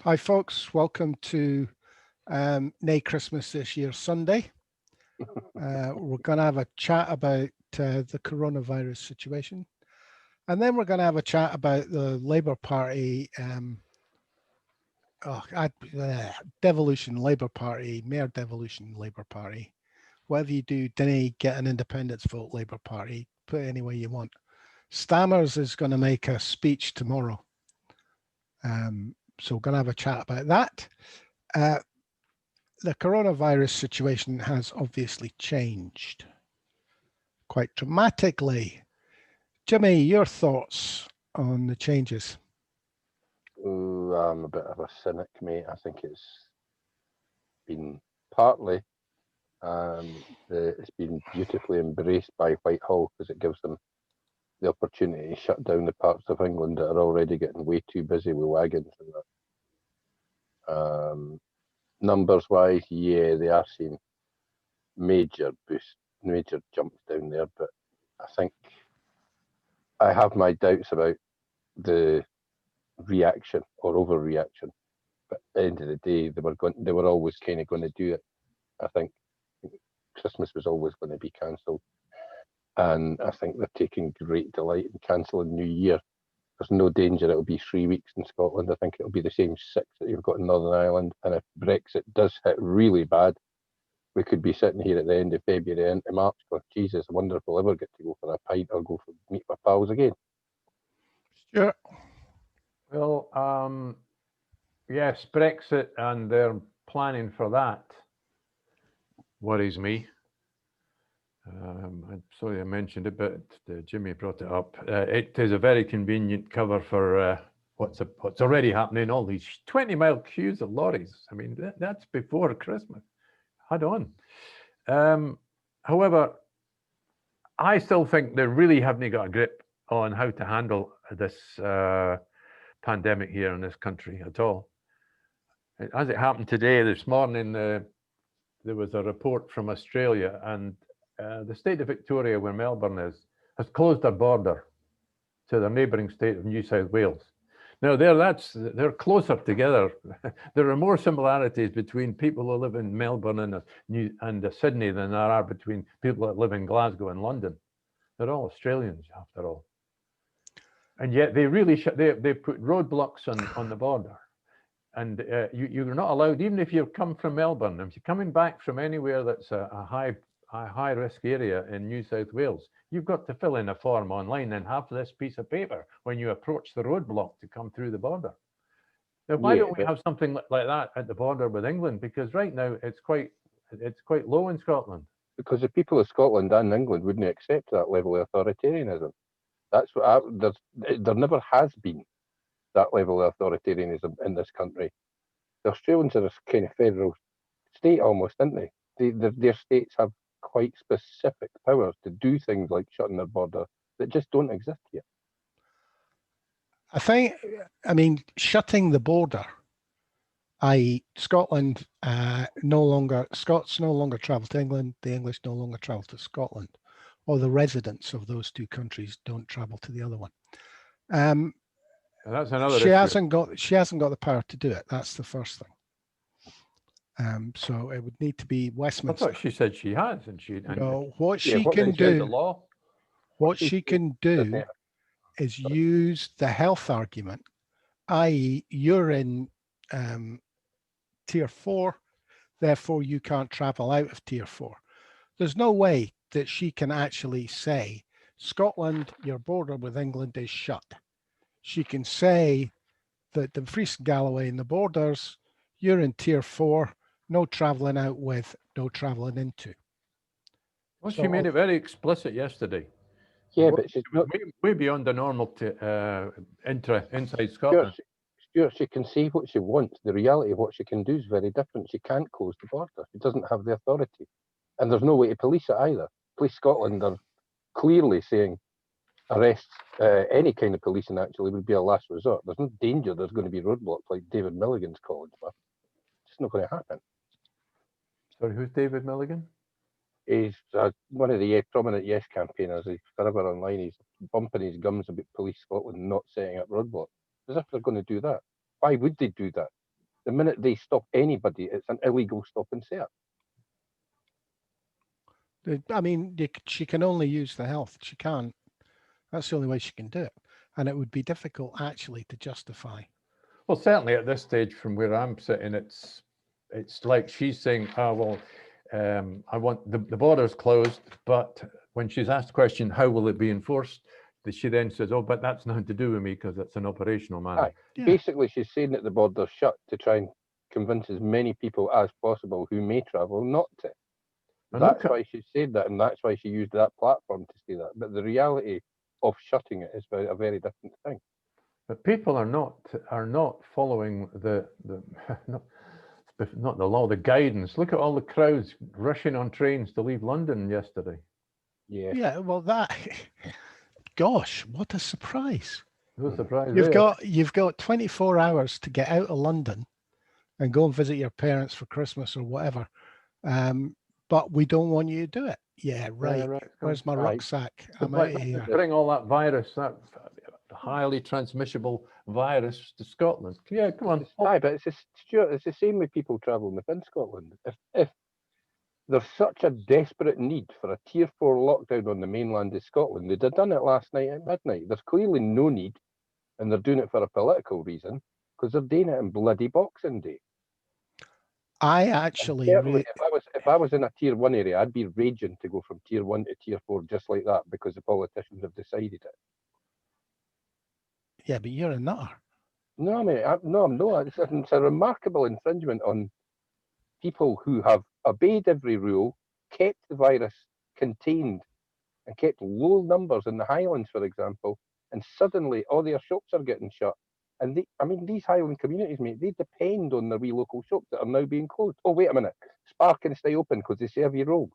Hi folks, welcome to Nay Christmas this year Sunday. We're going to have a chat about the coronavirus situation, and then we're going to have a chat about the Labour Party, devolution Labour Party, Mayor devolution Labour Party. Whatever you do, dinna get an independence vote Labour Party, put it any way you want. Starmer is going to make a speech tomorrow. So we're going to have a chat about that. The coronavirus situation has obviously changed quite dramatically. Jimmy, your thoughts on the changes? Ooh, I'm a bit of a cynic, mate. I think it's been partly, it's been beautifully embraced by Whitehall because it gives them the opportunity to shut down the parts of England that are already getting way too busy with wagons and that. Numbers wise, yeah, they are seeing major boosts, major jumps down there, but I think I have my doubts about the reaction or overreaction. But at the end of the day, they were always kind of going to do it. I think Christmas was always going to be cancelled, and I think they're taking great delight in cancelling New Year. There's no danger it'll be 3 weeks in Scotland. I think it'll be the same 6 that you've got in Northern Ireland. And if Brexit does hit really bad, we could be sitting here at the end of February into March going, Jesus, I wonder if we'll ever get to go for a pint or go for meet my pals again. Stewart? Well, yes, Brexit and their planning for that worries me. I'm sorry I mentioned it, but Jimmy brought it up. It is a very convenient cover for what's already happening. All these 20-mile queues of lorries. I mean, that's before Christmas. Head on. However, I still think they really haven't got a grip on how to handle this pandemic here in this country at all. As it happened today, this morning, there was a report from Australia, and the state of Victoria, where Melbourne is, has closed their border to the neighbouring state of New South Wales. Now, they're closer together. There are more similarities between people who live in Melbourne and Sydney than there are between people that live in Glasgow and London. They're all Australians, after all. And yet they really they put roadblocks on the border. And you're not allowed, even if you've come from Melbourne, if you're coming back from anywhere that's a high risk area in New South Wales, you've got to fill in a form online and have this piece of paper when you approach the roadblock to come through the border. Now, why don't we have something like that at the border with England? Because right now it's quite low in Scotland. Because the people of Scotland and England wouldn't accept that level of authoritarianism. That's what there never has been that level of authoritarianism in this country. The Australians are a kind of federal state almost, aren't they? Their states have quite specific powers to do things like shutting their border that just don't exist here. I mean, shutting the border, i.e. Scotland, Scots no longer travel to England, the English no longer travel to Scotland, or the residents of those two countries don't travel to the other one. That's another she issue. She hasn't got the power to do it. That's the first thing. So it would need to be Westminster. I thought she said she has, and what she can do. The law. What she can do is use the health argument, i.e., you're in tier 4, therefore you can't travel out of tier 4. There's no way that she can actually say, Scotland, your border with England is shut. She can say that Dumfries and Galloway in the borders, you're in tier 4, no travelling out with, no travelling into. Well, she made it very explicit yesterday. Yeah, but she's not way beyond the normal inside Scotland. Stewart, she can say what she wants. The reality of what she can do is very different. She can't close the border. She doesn't have the authority. And there's no way to police it either. Police Scotland are clearly saying arrests, any kind of policing actually would be a last resort. There's no danger there's going to be roadblocks like David Milligan's calling for. It's not going to happen. Sorry, who's David Milligan? He's one of the prominent Yes campaigners. He's forever online. He's bumping his gums about Police Scotland not setting up roadblocks. As if they're going to do that. Why would they do that? The minute they stop anybody, it's an illegal stop and search. I mean, she can only use the health. She can't. That's the only way she can do it. And it would be difficult actually to justify. Well, certainly at this stage, from where I'm sitting, it's like she's saying, "Oh well, I want the borders closed." But when she's asked the question, "How will it be enforced?" she then says, "Oh, but that's nothing to do with me because it's an operational matter." Yeah. Basically, she's saying that the border's shut to try and convince as many people as possible who may travel not to. And That's why she said that, and that's why she used that platform to say that. But the reality of shutting it is a very different thing. But people are not following the not the law, the guidance. Look at all the crowds rushing on trains to leave London yesterday. Yeah. Yeah. Well, gosh, what a surprise! No surprise. You've got 24 hours to get out of London and go and visit your parents for Christmas or whatever. But we don't want you to do it. Yeah, right. Yeah, right. Where's my rucksack? I'm Like, out of here. bring all that virus, that highly transmissible virus, to Scotland. Yeah, come on. Aye, but Stuart, it's the same with people travelling within Scotland. If there's such a desperate need for a tier 4 lockdown on the mainland of Scotland, they'd have done it last night at midnight. There's clearly no need, and they're doing it for a political reason, because they're doing it in bloody Boxing Day. I actually, if I was in a tier 1 area, I'd be raging to go from tier 1 to tier 4 just like that, because the politicians have decided it. yeah, but you're a nutter. No, mate, I'm not. It's a remarkable infringement on people who have obeyed every rule, kept the virus contained, and kept low numbers in the Highlands, for example, and suddenly all their shops are getting shut. And these Highland communities, mate, they depend on the wee local shops that are now being closed. Oh, wait a minute, Spar can stay open because they serve you rogue.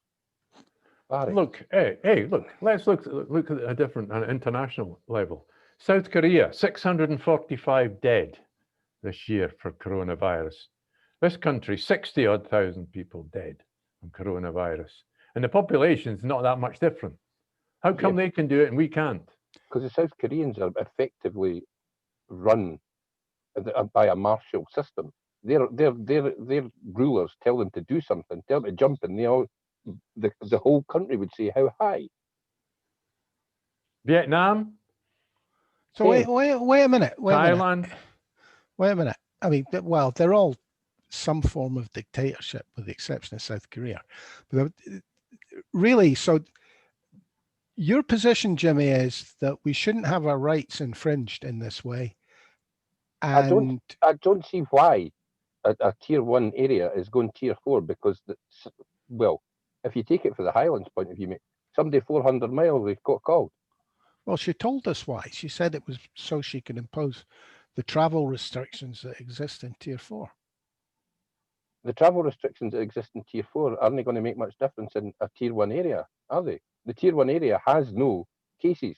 Look, look. Let's look at a different, an international level. South Korea, 645 dead this year for coronavirus. This country, 60-odd thousand people dead from coronavirus. And the population's not that much different. How come they can do it and we can't? Because the South Koreans are effectively run by a martial system. Their rulers tell them to do something, tell them to jump, and the whole country would say, how high? Vietnam? So wait a minute. Thailand? Wait a minute. I mean, well, they're all some form of dictatorship with the exception of South Korea. But really, so your position, Jimmy, is that we shouldn't have our rights infringed in this way. And I don't see why a tier 1 area is going tier 4, because if you take it for the Highlands point of view, mate, somebody 400 miles they've got called. Well, she told us why. She said it was so she could impose the travel restrictions that exist in tier 4. The travel restrictions that exist in tier 4 aren't going to make much difference in a tier 1 area, are they? The tier 1 area has no cases.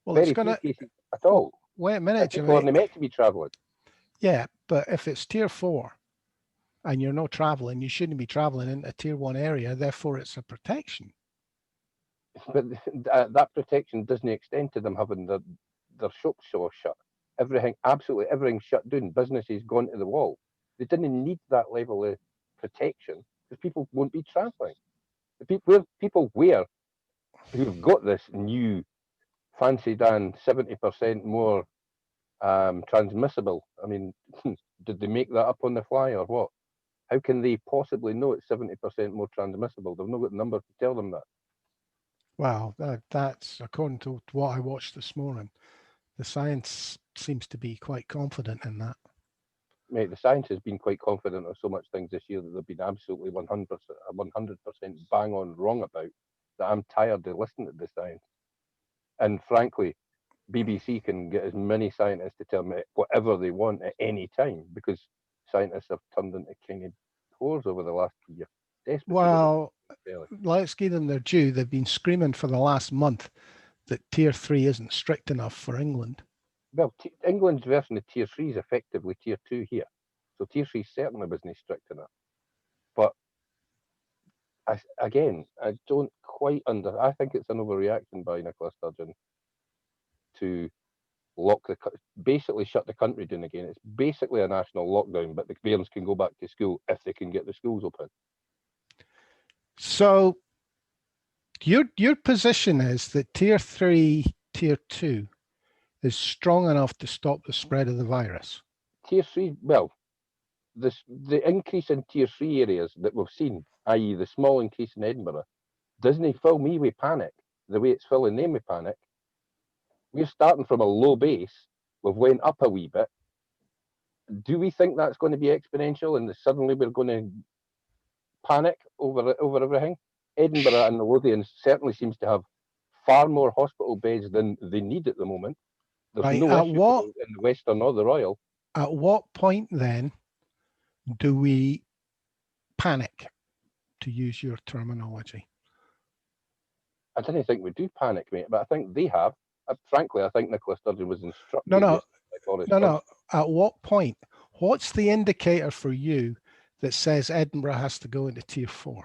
Well, Very few cases at all. Wait a minute, Jimmy. People aren't meant to be travelling. Yeah, but if it's tier 4 and you're not traveling, you shouldn't be traveling in a tier 1 area. Therefore, it's a protection. But that protection doesn't extend to them having their shops shut. Absolutely everything shut down. Businesses gone to the wall. They didn't need that level of protection because people won't be travelling. People who've got this new fancy Dan 70% more transmissible. I mean, did they make that up on the fly or what? How can they possibly know it's 70% more transmissible? They've not got the number to tell them that. Well, that's according to what I watched this morning. The science seems to be quite confident in that. Mate, the science has been quite confident of so much things this year that they've been absolutely 100% bang on wrong about, that I'm tired of listening to the science. And frankly, BBC can get as many scientists to tell me whatever they want at any time, because scientists have turned into kind of whores over the last year. Well, let's give them their due. They've been screaming for the last month that tier 3 isn't strict enough for England. Well, England's version of tier 3 is effectively tier 2 here. So tier 3 certainly wasn't strict enough. But I don't quite I think it's an overreaction by Nicola Sturgeon to basically shut the country down again. It's basically a national lockdown, but the parents can go back to school if they can get the schools open. So your position is that tier 3, tier 2 is strong enough to stop the spread of the virus. Tier 3, well, the increase in tier 3 areas that we've seen, i.e. the small increase in Edinburgh, doesn't fill me with panic the way it's filling them with panic. We're starting from a low base. We've went up a wee bit. Do we think that's going to be exponential and suddenly we're going to panic over everything? Edinburgh and the Lothians certainly seems to have far more hospital beds than they need at the moment. There's Right, no issue in the Western or the Royal. At what point then do we panic, to use your terminology? I didn't think we do panic, mate, but I think they have. Frankly, I think Nicola Sturgeon was instructed. No. At what point? What's the indicator for you that says Edinburgh has to go into tier 4?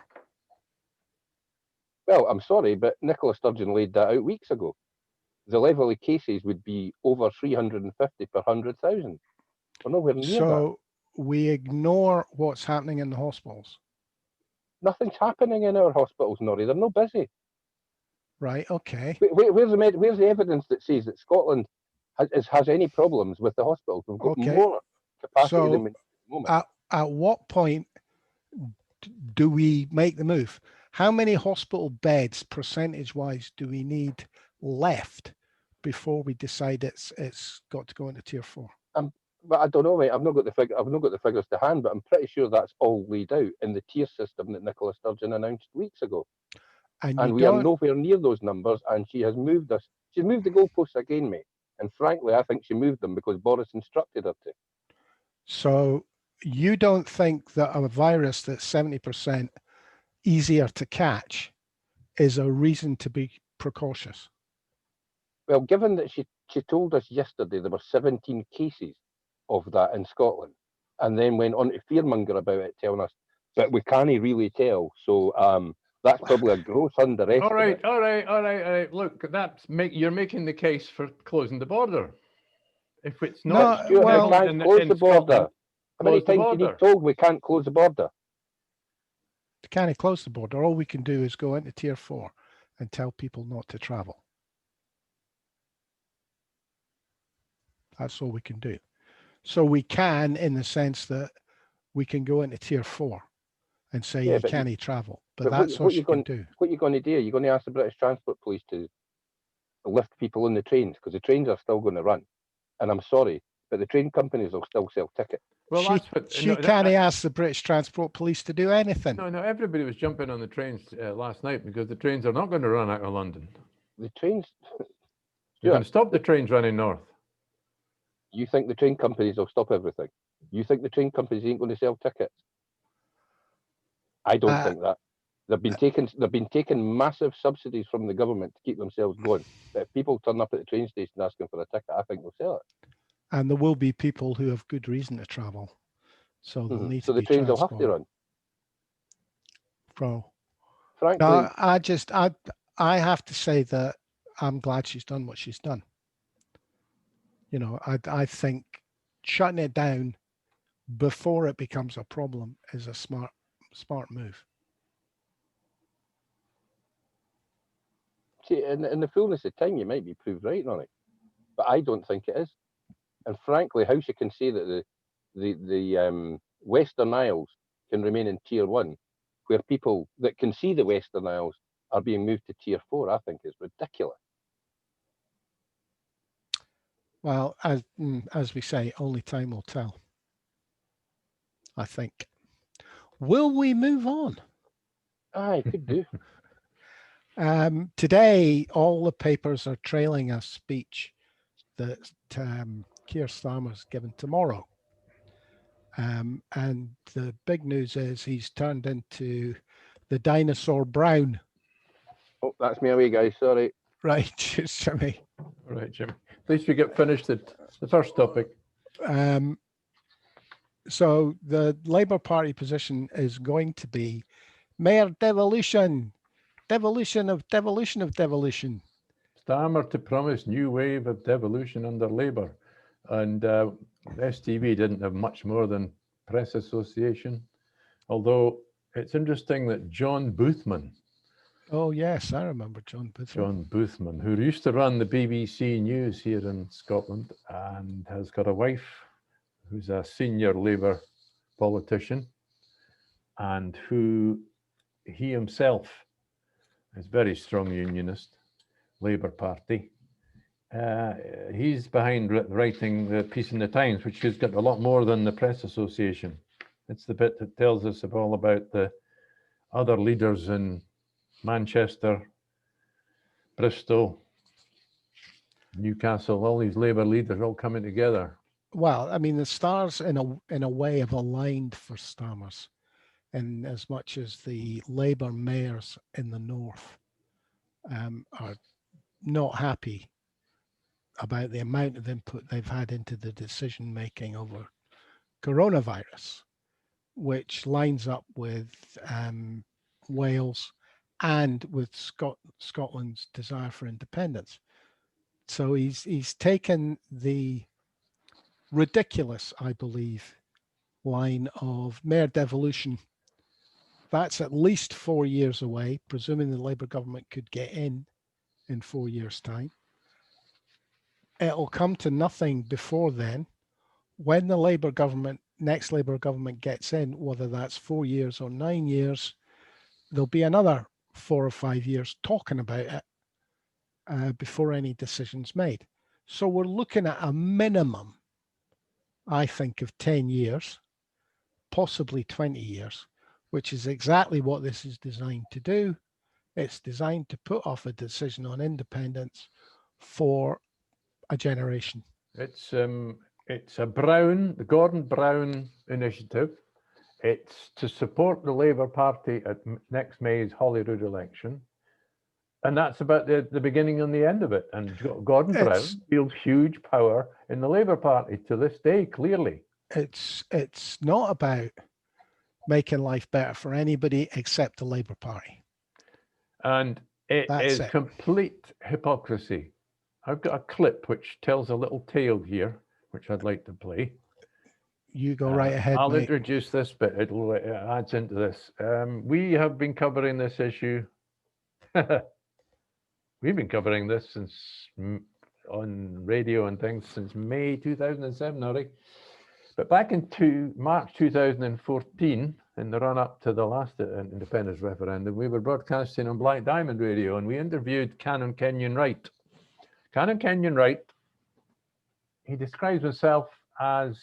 Well, I'm sorry, but Nicola Sturgeon laid that out weeks ago. The level of cases would be over 350 per 100,000. We're nowhere near that. So we ignore what's happening in the hospitals. Nothing's happening in our hospitals, Norrie. They're not busy. Right. Okay. Where's the evidence that says that Scotland has any problems with the hospitals? We've got more capacity than we need at the moment. At what point do we make the move? How many hospital beds, percentage-wise, do we need left before we decide it's got to go into tier 4? But I don't know, mate. I've not got the figures to hand, but I'm pretty sure that's all laid out in the tier system that Nicola Sturgeon announced weeks ago. And we are nowhere near those numbers, and she has moved us. She's moved the goalposts again, mate. And frankly, I think she moved them because Boris instructed her to. So you don't think that a virus that's 70% easier to catch is a reason to be precautious? Well, given that she told us yesterday there were 17 cases of that in Scotland, and then went on to fearmonger about it, telling us, but we can't really tell. So that's probably a gross underestimate. All right. Look, you're making the case for closing the border. If it's not, we can't close the border. How many times do you need told we can't close the border? We can't close the border. All we can do is go into tier 4 and tell people not to travel. That's all we can do. So we can, in the sense that we can go into tier 4 and say you can't travel, but that's all you can do. What are you going to do? You're going to ask the British Transport Police to lift people on the trains, because the trains are still going to run. And I'm sorry, but the train companies will still sell tickets. Well, she can't ask the British Transport Police to do anything. No, everybody was jumping on the trains last night because the trains are not going to run out of London. The trains... You're going to stop the trains running north. You think the train companies will stop everything? You think the train companies ain't going to sell tickets? I don't think that. They've been taking massive subsidies from the government to keep themselves going. But if people turn up at the train station asking for a ticket, I think they'll sell it. And there will be people who have good reason to travel, so they'll need to be the trains will have to run. Frankly, no, I have to say that I'm glad she's done what she's done. You know, I think shutting it down before it becomes a problem is a smart move. See, in the fullness of time, you might be proved right on it, but I don't think it is. And frankly, how she can say that the Western Isles can remain in tier 1, where people that can see the Western Isles are being moved to tier 4, I think is ridiculous. Well, as we say, only time will tell, I think. Will we move on? Aye, could do. Today, all the papers are trailing a speech that Keir Starmer's given tomorrow. And the big news is he's turned into the dinosaur Brown. Oh, that's me away, guys. Sorry. Right, cheers, Jimmy. All right, Jimmy. At least we get finished the first topic. So the Labour Party position is going to be mere devolution. Devolution of devolution of devolution. Starmer to promise new wave of devolution under Labour. And STV didn't have much more than press association. Although it's interesting that John Boothman. Oh, yes, I remember John Boothman. John Boothman, who used to run the BBC News here in Scotland and has got a wife who's a senior Labour politician, and who he himself is very strong unionist, Labour Party. He's behind writing the piece in the Times, which has got a lot more than the Press Association. It's the bit that tells us all about the other leaders in Manchester, Bristol, Newcastle, all these Labour leaders all coming together. Well, I mean, the stars in a way have aligned for Starmer's, in as much as the Labour mayors in the north are not happy about the amount of input they've had into the decision making over coronavirus, which lines up with Wales and with Scotland's desire for independence. So he's taken the ridiculous, I believe, line of mere devolution. That's at least 4 years away, presuming the Labour government could get in 4 years' time. It'll come to nothing before then. When the Labour government, next Labour government gets in, whether that's 4 years or 9 years, there'll be another 4 or 5 years talking about it before any decision's made. So we're looking at a minimum, I think, of 10 years, possibly 20 years, which is exactly what this is designed to do. It's designed to put off a decision on independence for a generation. It's the Gordon Brown initiative. It's to support the Labour Party at next May's Holyrood election. And that's about the beginning and the end of it. And Gordon Brown wields huge power in the Labour Party to this day, clearly. It's not about making life better for anybody except the Labour Party. And that's complete hypocrisy. I've got a clip which tells a little tale here, which I'd like to play. You go right ahead, I'll mate. introduce this bit. It adds into this. We have been covering this issue. We've been covering this on radio and things since May 2007, Norrie. But back in March 2014, in the run-up to the last independence referendum, we were broadcasting on Black Diamond Radio, and we interviewed Canon Kenyon Wright. Canon Kenyon Wright, he describes himself as,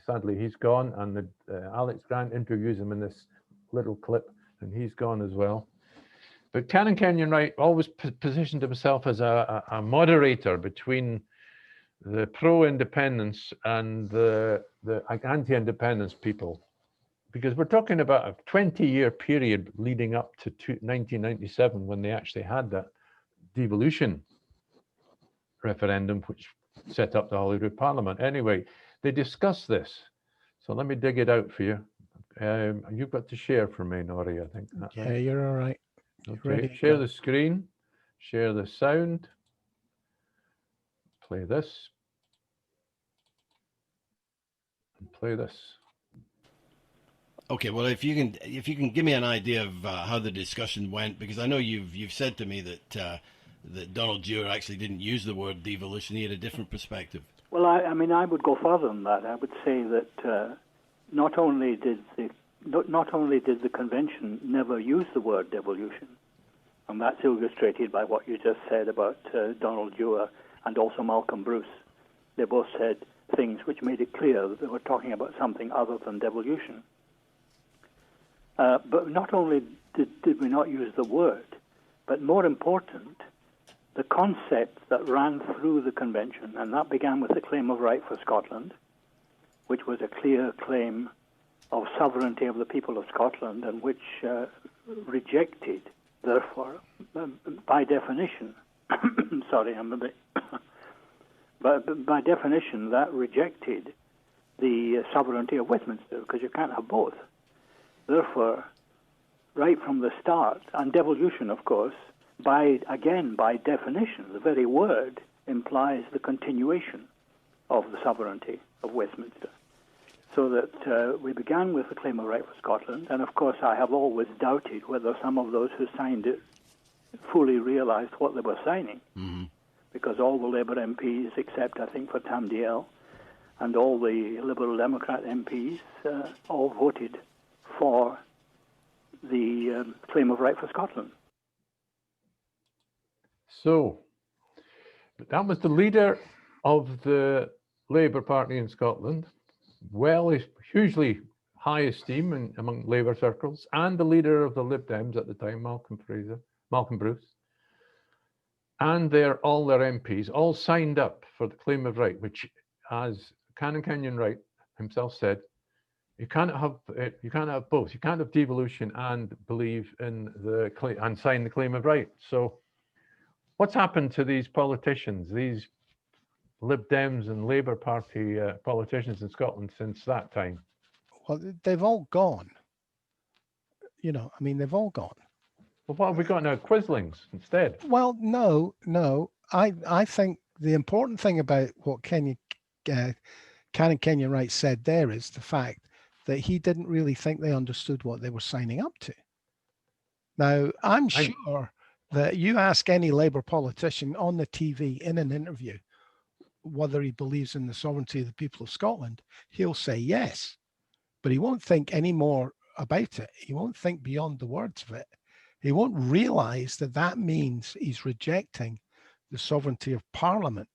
sadly he's gone, and Alex Grant interviews him in this little clip, and he's gone as well. But Canon Kenyon Wright always positioned himself as a moderator between the pro-independence and the anti-independence people, because we're talking about a 20-year period leading up to 1997, when they actually had that devolution referendum, which set up the Holyrood Parliament. Anyway, they discussed this. So let me dig it out for you. You've got to share for me, Norrie, I think. Yeah, you're all right. Okay, share the screen, share the sound, play this, and play this. Okay, well, if you can give me an idea of how the discussion went, because I know you've said to me that Donald Dewar actually didn't use the word devolution; he had a different perspective. Well, I mean, I would go further than that. I would say that not only did the convention never use the word devolution, and that's illustrated by what you just said about Donald Dewar and also Malcolm Bruce. They both said things which made it clear that they were talking about something other than devolution. But not only did we not use the word, but more important, the concept that ran through the convention, and that began with the claim of right for Scotland, which was a clear claim of sovereignty of the people of Scotland, and which rejected, therefore, by definition, sorry, I'm a bit, but by definition, that rejected the sovereignty of Westminster, because you can't have both. Therefore, right from the start, and devolution, of course, by definition, the very word implies the continuation of the sovereignty of Westminster. So that we began with the claim of right for Scotland, and of course I have always doubted whether some of those who signed it fully realised what they were signing, because all the Labour MPs, except I think for Tam Dalyell, and all the Liberal Democrat MPs, all voted for the claim of right for Scotland. So, that was the leader of the Labour Party in Scotland, hugely high esteem among Labour circles, and the leader of the Lib Dems at the time, Malcolm Bruce, and all their MPs all signed up for the claim of right, which, as Canon Kenyon Wright himself said, you can't have both. You can't have devolution and believe in and sign the claim of right. So, what's happened to these politicians, these Lib Dems and Labour Party politicians in Scotland since that time? Well, they've all gone. You know, I mean, they've all gone. Well, what have we got now? Quislings instead? Well, no. I think the important thing about what Canon Kenyon Wright said there is the fact that he didn't really think they understood what they were signing up to. Now, I'm sure that you ask any Labour politician on the TV in an interview whether he believes in the sovereignty of the people of Scotland, he'll say yes, but he won't think any more about it. He won't think beyond the words of it. He won't realise that that means he's rejecting the sovereignty of Parliament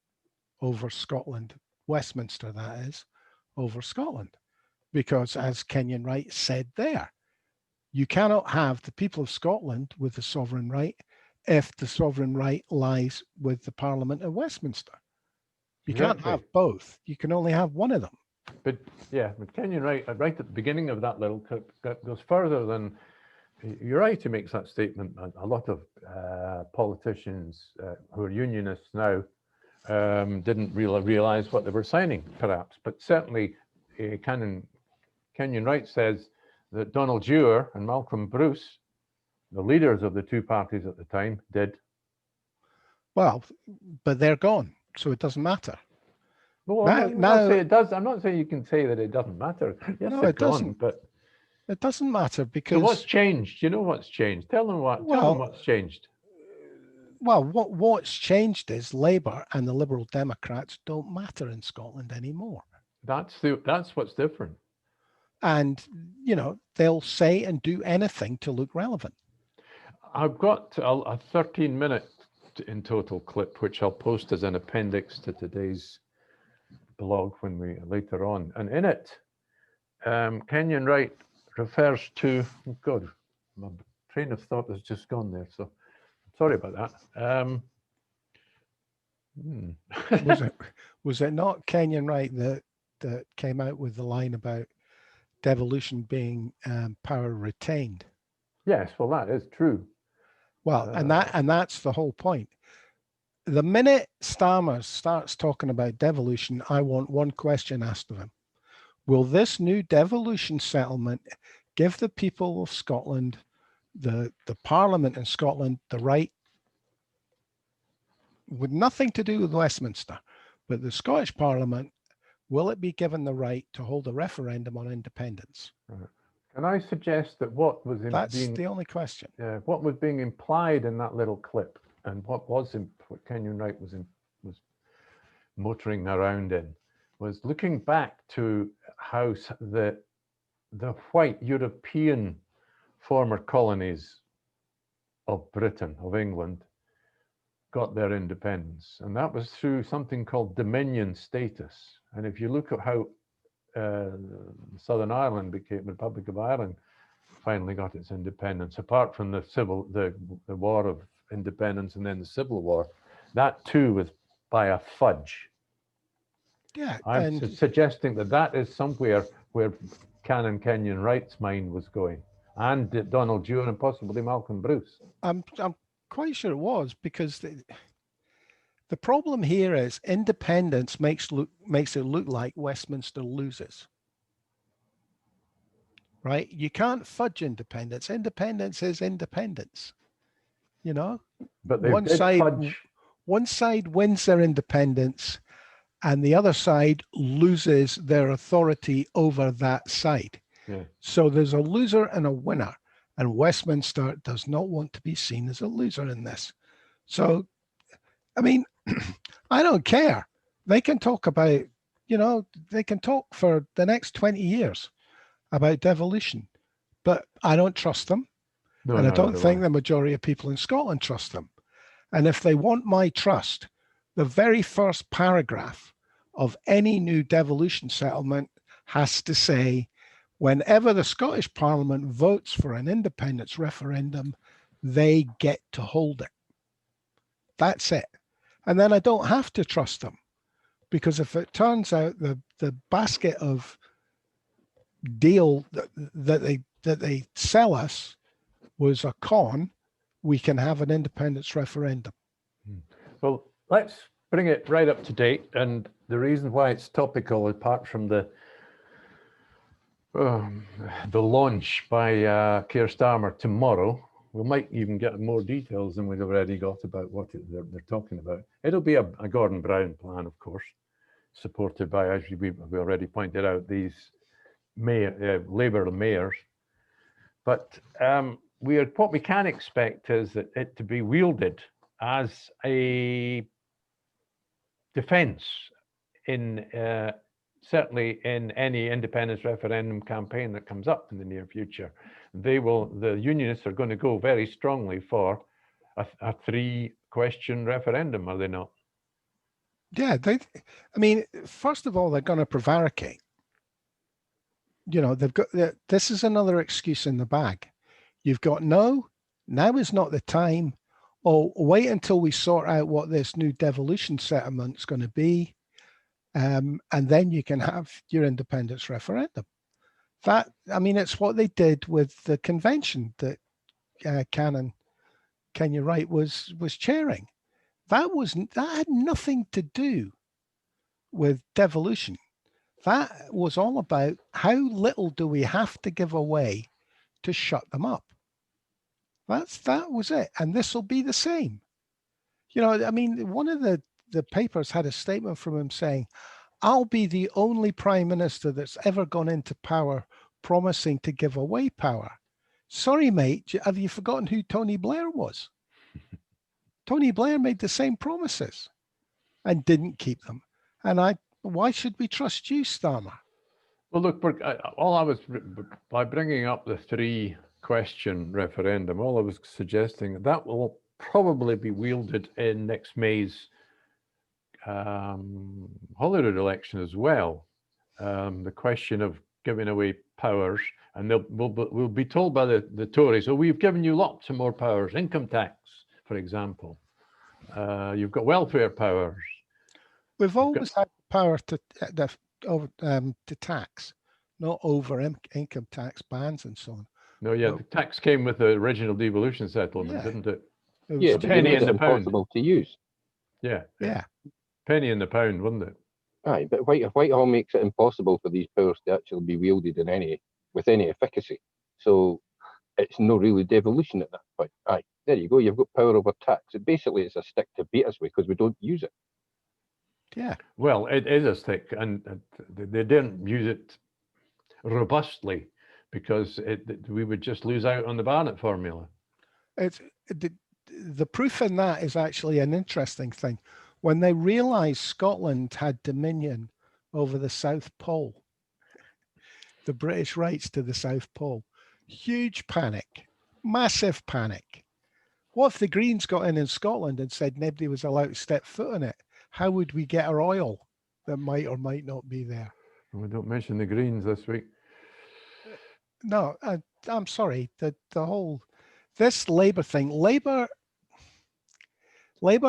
over Scotland, Westminster, that is, over Scotland. Because as Kenyon Wright said there, you cannot have the people of Scotland with the sovereign right if the sovereign right lies with the Parliament of Westminster. You can't have both. You can only have one of them. But yeah, but Kenyon Wright, right at the beginning of that little clip, goes further than, you're right, he makes that statement. A lot of politicians who are unionists now didn't realise what they were signing, perhaps. But certainly, Kenyon Wright says that Donald Dewar and Malcolm Bruce, the leaders of the two parties at the time, did. Well, but they're gone, so it doesn't matter. Well, I'm not saying it does. I'm not saying you can say that it doesn't matter. Yes, no, it doesn't. But it doesn't matter because. So what's changed? You know what's changed? Tell them what. Tell them what's changed. Well, what's changed is Labour and the Liberal Democrats don't matter in Scotland anymore. That's what's different. And you know they'll say and do anything to look relevant. I've got a 13-minute in total clip, which I'll post as an appendix to today's blog when we later on. And in it, Kenyon Wright refers to, oh God, my train of thought has just gone there, so sorry about that. Was it not Kenyon Wright that came out with the line about devolution being power retained? Yes, well, that is true. Well, and that's the whole point. The minute Starmer starts talking about devolution, I want one question asked of him. Will this new devolution settlement give the people of Scotland, the Parliament in Scotland, the right, with nothing to do with Westminster, but the Scottish Parliament, will it be given the right to hold a referendum on independence? Can I suggest that what was that's the only question. What was being implied in that little clip, and what Kenyon Wright was motoring around in, was looking back to how the white European former colonies of Britain, of England, got their independence, and that was through something called Dominion status. And if you look at how Southern Ireland became the Republic of Ireland, finally got its independence, apart from the War of Independence and then the Civil War, that too was by a fudge. Yeah, I'm suggesting that is somewhere where Canon Kenyon Wright's mind was going, and Donald Dewar and possibly Malcolm Bruce. I'm quite sure it was, because the problem here is independence makes it look like Westminster loses. Right? You can't fudge independence. Independence is independence. you know. But they One did side, fudge. one side wins their independence and the other side loses their authority over that side. Yeah. So there's a loser and a winner, and Westminster does not want to be seen as a loser in this. So, I mean, I don't care. They can talk about, you know, they can talk for the next 20 years about devolution, but I don't trust them. No, And I no, don't no, think the majority of people in Scotland trust them. And if they want my trust, the very first paragraph of any new devolution settlement has to say, whenever the Scottish Parliament votes for an independence referendum, they get to hold it. That's it. And then I don't have to trust them, because if it turns out the basket of deal that they sell us was a con, we can have an independence referendum. Well, let's bring it right up to date. And the reason why it's topical, apart from the launch by Keir Starmer tomorrow, we might even get more details than we've already got about what they're talking about. It'll be a Gordon Brown plan, of course, supported by, as we already pointed out, these Labour mayors. But what we can expect is that it to be wielded as a defence in certainly in any independence referendum campaign that comes up in the near future. The unionists are going to go very strongly for a 3-question referendum, are they not? Yeah, I mean, first of all, they're going to prevaricate. You know, this is another excuse in the bag. You've got now is not the time. Oh, wait until we sort out what this new devolution settlement is going to be. And then you can have your independence referendum. That, I mean, it's what they did with the convention that Canon Kenyon Wright was chairing. That had nothing to do with devolution. That was all about how little do we have to give away to shut them up. That was it. And this will be the same. You know, I mean, one of the papers had a statement from him saying, I'll be the only prime minister that's ever gone into power promising to give away power. Sorry, mate, have you forgotten who Tony Blair was? Tony Blair made the same promises and didn't keep them. And why should we trust you, Starmer? Well, look, by bringing up the 3-question referendum, all I was suggesting that will probably be wielded in next May's Holyrood election as well. The question of giving away powers, and we'll be told by the Tories, oh, we've given you lots of more powers, income tax, for example. You've got welfare powers. We've always had power to tax, not over income tax bans and so on. No, yeah, the tax came with the original devolution settlement, didn't it? It was Yeah, a but penny it in the pound. impossible to use. Yeah. penny in the pound, wasn't it? Aye, but Whitehall makes it impossible for these powers to actually be wielded with any efficacy. So it's no really devolution at that point. Aye, there you go. You've got power over tax. Basically, it's a stick to beat us with because we don't use it. Yeah. Well, it is a stick, and they didn't use it robustly because we would just lose out on the Barnett formula. It's the proof in that is actually an interesting thing. When they realized Scotland had dominion over the South Pole, the British rights to the South Pole, huge panic, massive panic. What if the Greens got in Scotland and said nobody was allowed to step foot on it? How would we get our oil that might or might not be there? We don't mention the Greens this week. No, I'm sorry. This Labour thing, Labour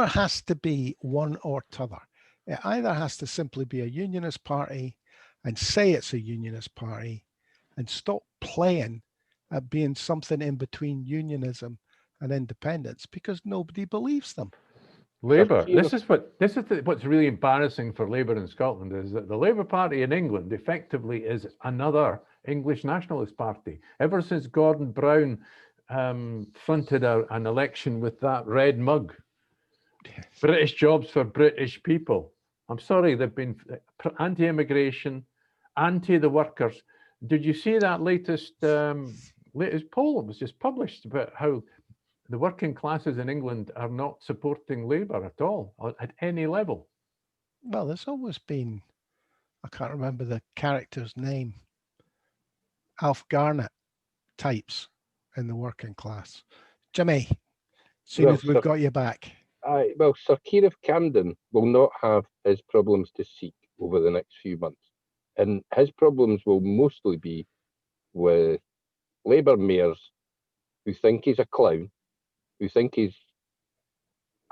has to be one or t'other. It either has to simply be a unionist party and say it's a unionist party and stop playing at being something in between unionism and independence because nobody believes them. Labour, what's really embarrassing for Labour in Scotland is that the Labour Party in England effectively is another English nationalist party. Ever since Gordon Brown fronted an election with that red mug. British jobs for British people. I'm sorry, they've been anti-immigration, anti the workers. Did you see that latest poll that was just published about how the working classes in England are not supporting Labour at all, at any level? Well, there's always been, I can't remember the character's name, Alf Garnett types in the working class. Jimmy, soon as we've got you back. Aye, well, Sir Keir of Camden will not have his problems to seek over the next few months. And his problems will mostly be with Labour mayors who think he's a clown, who think he's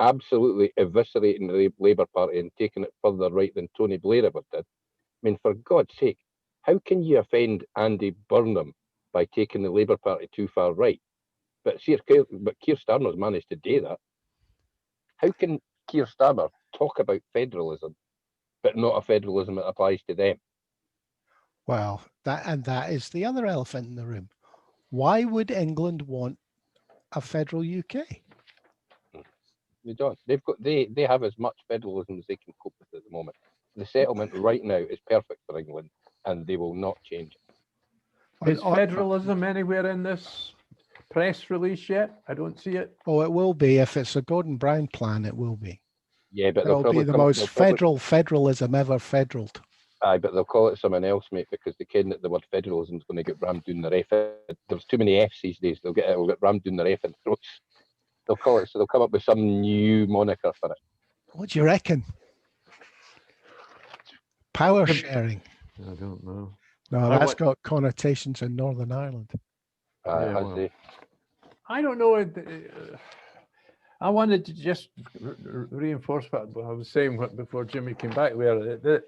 absolutely eviscerating the Labour Party and taking it further right than Tony Blair ever did. I mean, for God's sake, how can you offend Andy Burnham by taking the Labour Party too far right? But Keir Starmer's managed to do that. How can Keir Starmer talk about federalism, but not a federalism that applies to them? Well, that is the other elephant in the room. Why would England want a federal UK? They don't. They have as much federalism as they can cope with at the moment. The settlement right now is perfect for England, and they will not change it. Is federalism anywhere in this press release yet? I don't see it. Oh, it will be. If it's a Gordon Brown plan, it will be. Yeah, but it'll be the most federalism ever federaled. Aye, but they'll call it something else, mate, because they ken that the word federalism is going to get rammed down their F. There's too many F's these days. They'll get rammed down their F and throats. They'll call it, so they'll come up with some new moniker for it. What do you reckon? Power sharing. I don't know. No, that's got connotations in Northern Ireland. I don't know. I wanted to just reinforce what I was saying before Jimmy came back, where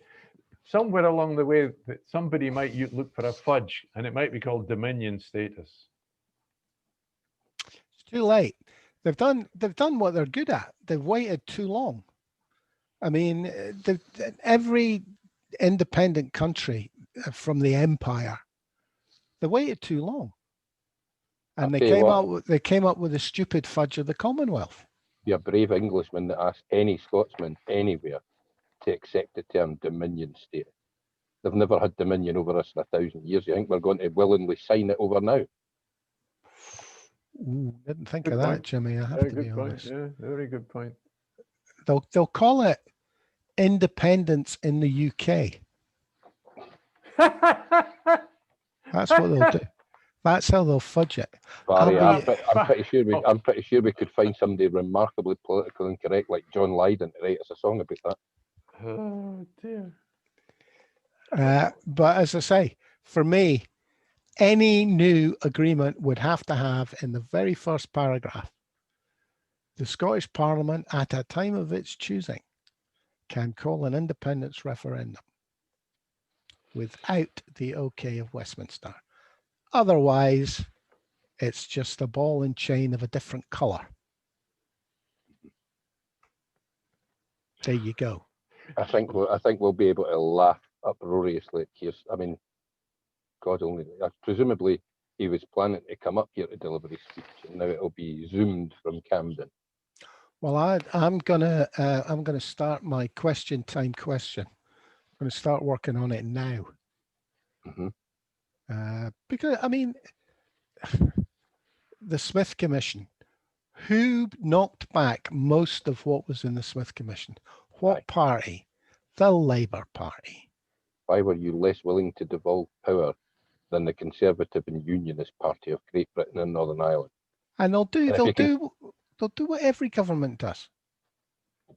somewhere along the way that somebody might look for a fudge, and it might be called Dominion status. It's too late. They've done what they're good at. They've waited too long. I mean, every independent country from the empire, they waited too long, and they came up with the stupid fudge of the Commonwealth. Be a brave Englishman that asks any Scotsman anywhere to accept the term Dominion status. They've never had dominion over us in 1,000 years. You think we're going to willingly sign it over now? Ooh, didn't think of that, Jimmy. I have to be honest. Yeah, very good point. They'll call it independence in the UK. That's what they'll do. That's how they'll fudge it. Barry, I'm pretty sure we could find somebody remarkably politically incorrect like John Lydon to write us a song about that. Oh dear. But as I say, for me, any new agreement would have to have in the very first paragraph, the Scottish Parliament at a time of its choosing can call an independence referendum without the okay of Westminster. Otherwise, it's just a ball and chain of a different colour. There you go. I think we'll be able to laugh uproariously at Keir. I mean, God only. Presumably, he was planning to come up here to deliver his speech, and now it'll be zoomed from Camden. Well, I'm gonna start my question time question. I'm gonna start working on it now. Mm-hmm. Because I mean, the Smith Commission. Who knocked back most of what was in the Smith Commission? What party? The Labour Party. Why were you less willing to devolve power than the Conservative and Unionist Party of Great Britain and Northern Ireland? And they'll do what every government does.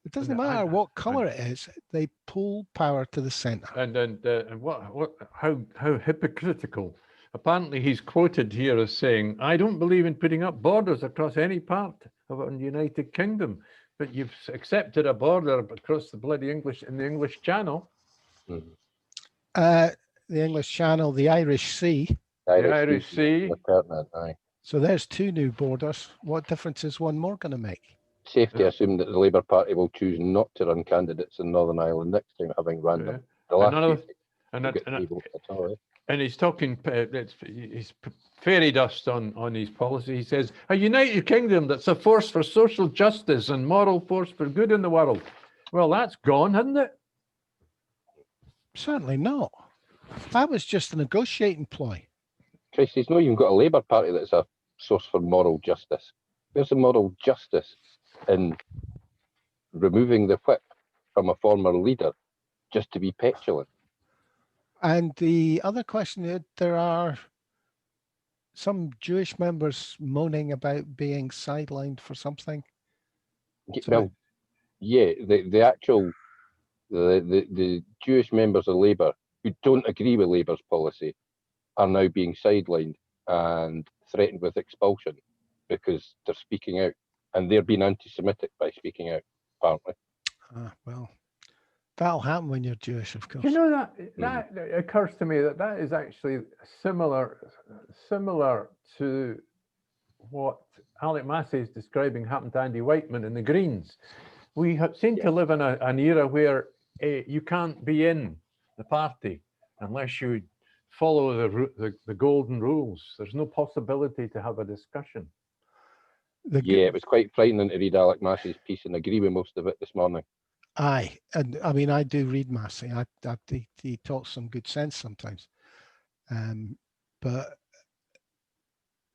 It doesn't matter what colour it is; they pull power to the centre. And how hypocritical! Apparently, he's quoted here as saying, "I don't believe in putting up borders across any part of the United Kingdom, but you've accepted a border across the bloody English Channel." Mm-hmm. The English Channel, the Irish Sea. The Irish Sea. So there's two new borders. What difference is one more going to make? Safe to assume that the Labour Party will choose not to run candidates in Northern Ireland next time, having run them. And he's talking. He's fairy dust on his policy. He says, a United Kingdom that's a force for social justice and moral force for good in the world. Well, that's gone, hasn't it? Certainly not. That was just a negotiating ploy. Christ, he's not even got a Labour Party that's a source for moral justice. There's a moral justice in removing the whip from a former leader just to be petulant. And the other question, there are some Jewish members moaning about being sidelined for something. Well, yeah, the Jewish members of Labour who don't agree with Labour's policy are now being sidelined and threatened with expulsion because they're speaking out, and they're being anti-Semitic by speaking out, apparently. Well, that'll happen when you're Jewish, of course. You know, that occurs to me that is actually similar to what Alec Massey is describing happened to Andy Wightman and the Greens. We seem to live in an era where you can't be in the party unless you follow the golden rules. There's no possibility to have a discussion. Yeah, it was quite frightening to read Alec Massey's piece and agree with most of it this morning. Aye, and I mean, I do read Massey. He talks some good sense sometimes, but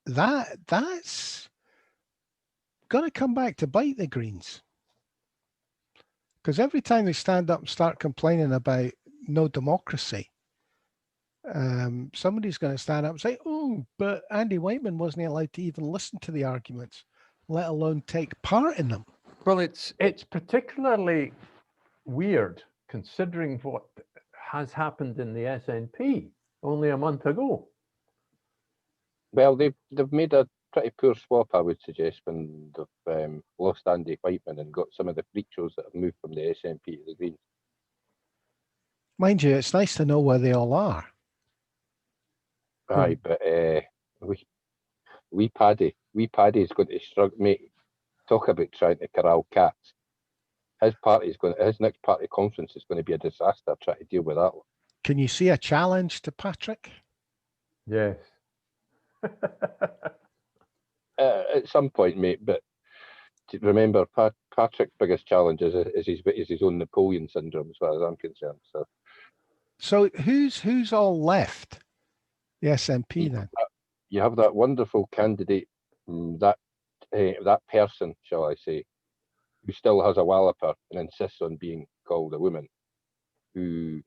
that's going to come back to bite the Greens, because every time they stand up and start complaining about no democracy, somebody's going to stand up and say, "Oh, but Andy Wightman wasn't allowed to even listen to the arguments, let alone take part in them." Well, it's particularly weird considering what has happened in the SNP only a month ago. Well, they've made a pretty poor swap, I would suggest, when they've lost Andy Wightman and got some of the freak shows that have moved from the SNP to the Greens. Mind you, it's nice to know where they all are. Aye, but wee Paddy is going to struggle, mate. Talk about trying to corral cats. His next party conference is going to be a disaster trying to deal with that one. Can you see a challenge to Patrick? Yes. At some point, mate, but remember, Patrick's biggest challenge is his own Napoleon syndrome, as far as I'm concerned. So who's all left? The SNP then? You have that wonderful candidate, that person, shall I say, who still has a walloper and insists on being called a woman, who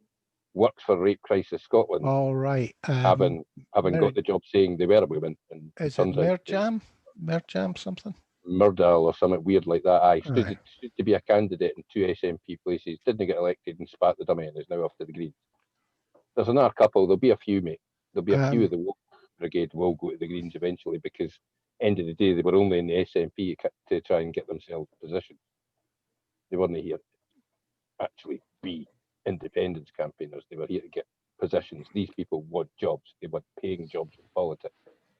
works for Rape Crisis Scotland. All right. Having got the job saying they were a woman. And is it Merjam? Merjam something? Murdal or something weird like that. Aye, stood to be a candidate in 2 SNP places, didn't get elected and spat the dummy and is now off to the Greens. There's another couple, there'll be a few, mate. There'll be a few of the woke brigade will go to the Greens eventually, because end of the day, they were only in the SNP to try and get themselves positioned. They weren't here to actually be independence campaigners. They were here to get positions. These people want jobs. They want paying jobs in politics.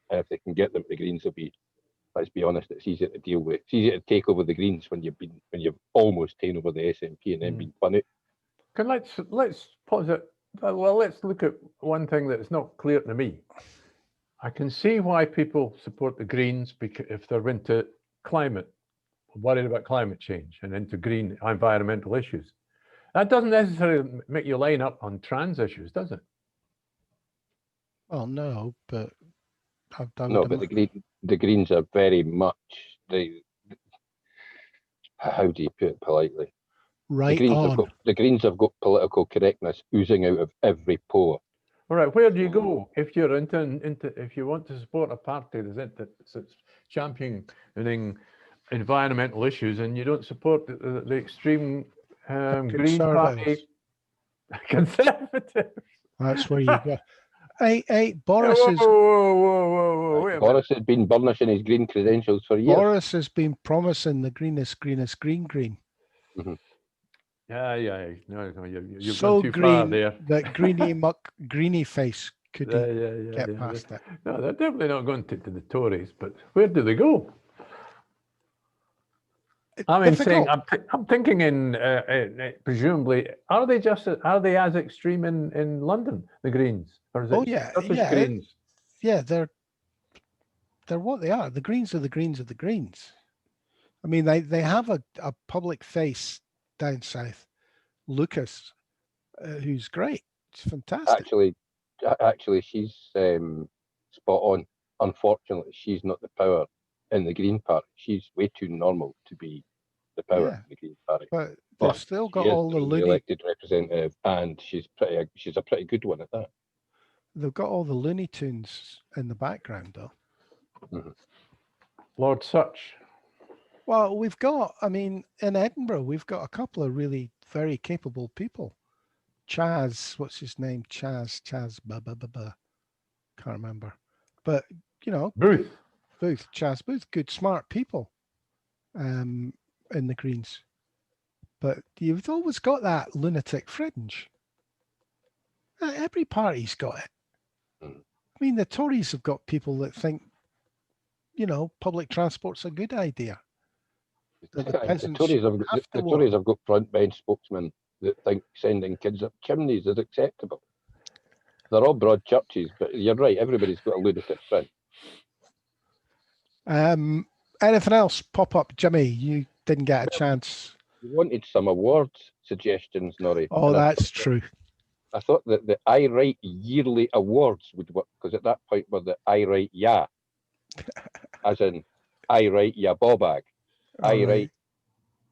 And if they can get them, the Greens will be, let's be honest, it's easier to deal with. It's easier to take over the Greens when you've almost taken over the SNP and then been spun out. Let's pause it. Well, let's look at one thing that's not clear to me. I can see why people support the Greens, because if they're into climate, worried about climate change, and into green environmental issues. That doesn't necessarily make you line up on trans issues, does it? Well, no, but the Greens are very much how do you put it politely? Right the Greens have got political correctness oozing out of every pore. All right, where do you go if you're if you want to support a party that's championing environmental issues and you don't support the extreme Green Party Conservatives? That's where you go. Hey, Boris is. Whoa, Boris has been burnishing his green credentials for years. Boris has been promising the greenest green. Mm-hmm. Yeah. No, you've so gone too green far there. That greeny face could get past it. No, they're definitely not going to the Tories. But where do they go? I'm thinking in presumably, are they as extreme in London, the Greens, or is it Scottish Greens? Yeah, they're what they are. The Greens are the Greens of the Greens. I mean, they have a public face down south, Lucas, who's great. It's fantastic. Actually, she's spot on. Unfortunately, she's not the power in the Green Party. She's way too normal to be the power in the Green Party. But they've still got she is all the loony. elected representative, and she's a pretty good one at that. They've got all the Looney Tunes in the background, though. Mm-hmm. Lord Such. Well, we've got, I mean, in Edinburgh, we've got a couple of really very capable people. Chaz, what's his name? Chaz, can't remember. But, you know, Booth, Chaz Booth, good, smart people in the Greens. But you've always got that lunatic fringe. Every party's got it. I mean, the Tories have got people that think, you know, public transport's a good idea. The Tories have got front bench spokesmen that think sending kids up chimneys is acceptable. They're all broad churches, but you're right, everybody's got a lunatic friend. Anything else pop up, Jimmy? You didn't get a chance. You wanted some awards suggestions, Norrie. Oh, that's true. I thought that the I Write yearly awards would work, because at that point were the I Write Ya, as in I Write Ya Bobag, I Write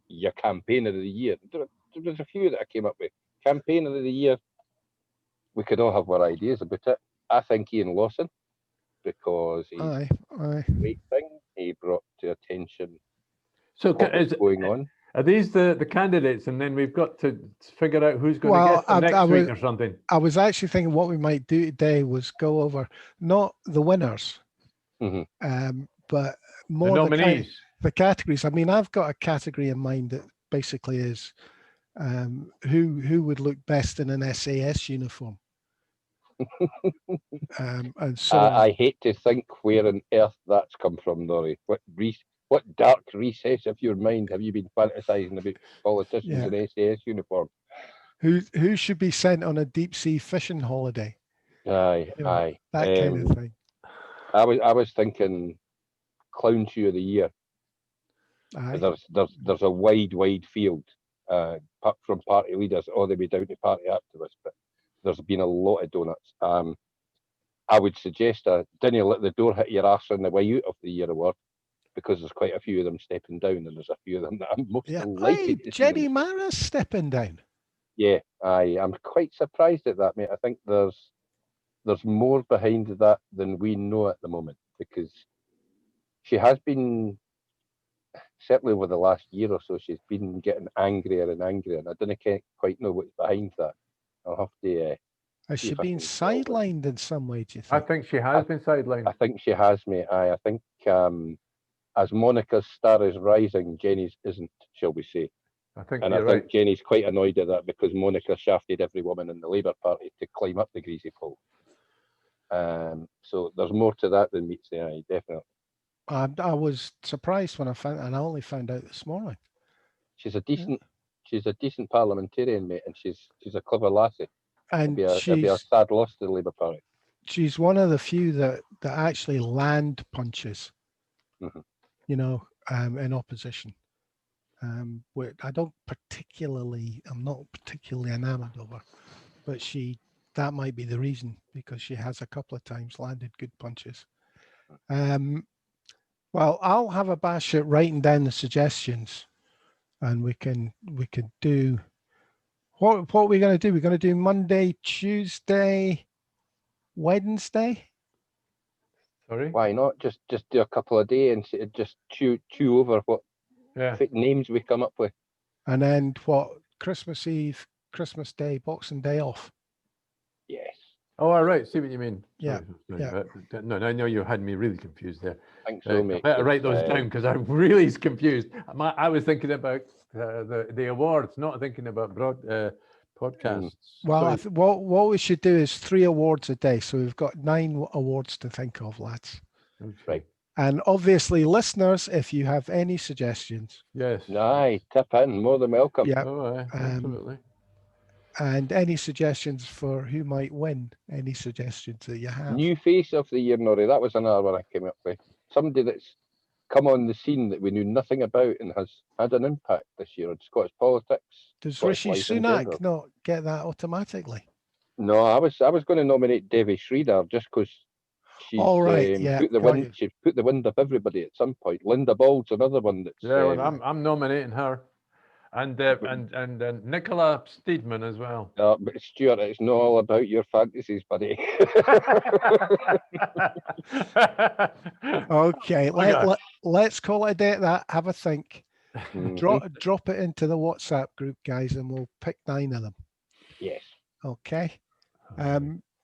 Ya Campaign of the Year. There's a few that I came up with. Campaign of the Year, we could all have our ideas about it. I think Ian Lawson, because he's a great thing. He brought to attention what was going on. Are these the candidates, and then we've got to figure out who's going to get them next week or something? I was actually thinking what we might do today was go over not the winners, but more the nominees, the categories. I mean, I've got a category in mind that basically is who would look best in an SAS uniform. And so I hate to think where on earth that's come from, Norrie. What dark recess of your mind have you been fantasizing about politicians in SAS uniform? Who should be sent on a deep sea fishing holiday? Aye. That kind of thing. I was thinking clown shoe of the year. There's a wide field from party leaders all the way down to party activists, but there's been a lot of donuts. I would suggest didn't let the door hit your arse on the way out of the year award, because there's quite a few of them stepping down, and there's a few of them that I'm most delighted to see. Jenny Mara's stepping down. Yeah, I'm quite surprised at that, mate. I think there's more behind that than we know at the moment, because she has been, certainly over the last year or so, she's been getting angrier and angrier, and I don't quite know what's behind that. I'll have to... Has she been sidelined in some way, do you think? I think she has been sidelined. I think she has, mate. I think as Monica's star is rising, Jenny's isn't, shall we say. I think Jenny's quite annoyed at that, because Monica shafted every woman in the Labour Party to climb up the greasy pole. So there's more to that than meets the eye, definitely. I was surprised when I only found out this morning. She's a decent parliamentarian, mate, and she's a clever lassie. And it'd be a sad loss to the Labour Party. She's one of the few that actually land punches, you know, in opposition. I'm not particularly enamored of her, but that might be the reason, because she has a couple of times landed good punches. Well, I'll have a bash at writing down the suggestions, and we can do. What are we going to do? We're going to do Monday, Tuesday, Wednesday. Sorry. Why not? Just do a couple a day and just chew over what names we come up with. And then what? Christmas Eve, Christmas Day, Boxing Day off. Yes. Oh, all right. See what you mean. Yeah. No, I know you had me really confused there. I think so, mate. I better write those down, because I'm really confused. I was thinking about the awards, not thinking about podcasts. Well, what we should do is 3 awards a day. So we've got 9 awards to think of, lads. Right. And obviously, listeners, if you have any suggestions. Yes. Aye, tip in, more than welcome. Yeah. Oh, absolutely. And any suggestions for who might win? Any suggestions that you have? New face of the year, Norrie. That was another one I came up with. somebody that's come on the scene that we knew nothing about and has had an impact this year on Scottish politics. Does Scottish Rishi life in Sunak general. not get that automatically? No, I was going to nominate Devi Sridhar just because she's All right, yeah, put the got wind. you. She's put the wind up everybody at some point. Linda Bald's another one that's. Yeah, well, I'm nominating her, and Nicola Steedman as well. But Stewart, it's not all about your fantasies, buddy. Okay, let's call it a day at that. Have a think. Mhm. Drop it into the WhatsApp group, guys, and we'll pick 9 of them. Yes. Okay.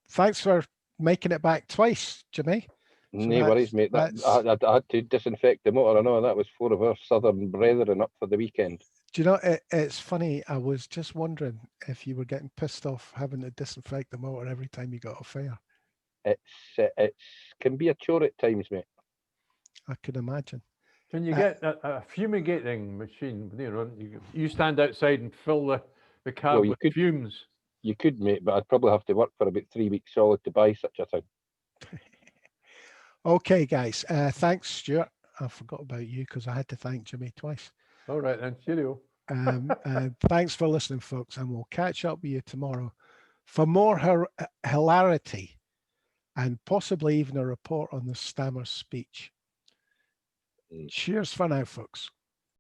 Thanks for making it back twice, Jimmy. No worries, mate. I had to disinfect the motor. I know that was 4 of our southern brethren up for the weekend. Do you know, it's funny. I was just wondering if you were getting pissed off having to disinfect the motor every time you got a fire. It's can be a chore at times, mate. I could imagine. Can you get a fumigating machine? You know, you stand outside and fill the car with fumes. You could, mate, but I'd probably have to work for about 3 weeks solid to buy such a thing. Okay, guys. Thanks, Stuart. I forgot about you because I had to thank Jimmy twice. All right, then. Cheerio. Thanks for listening, folks, and we'll catch up with you tomorrow for more hilarity and possibly even a report on the Starmer speech. Cheers for now, folks.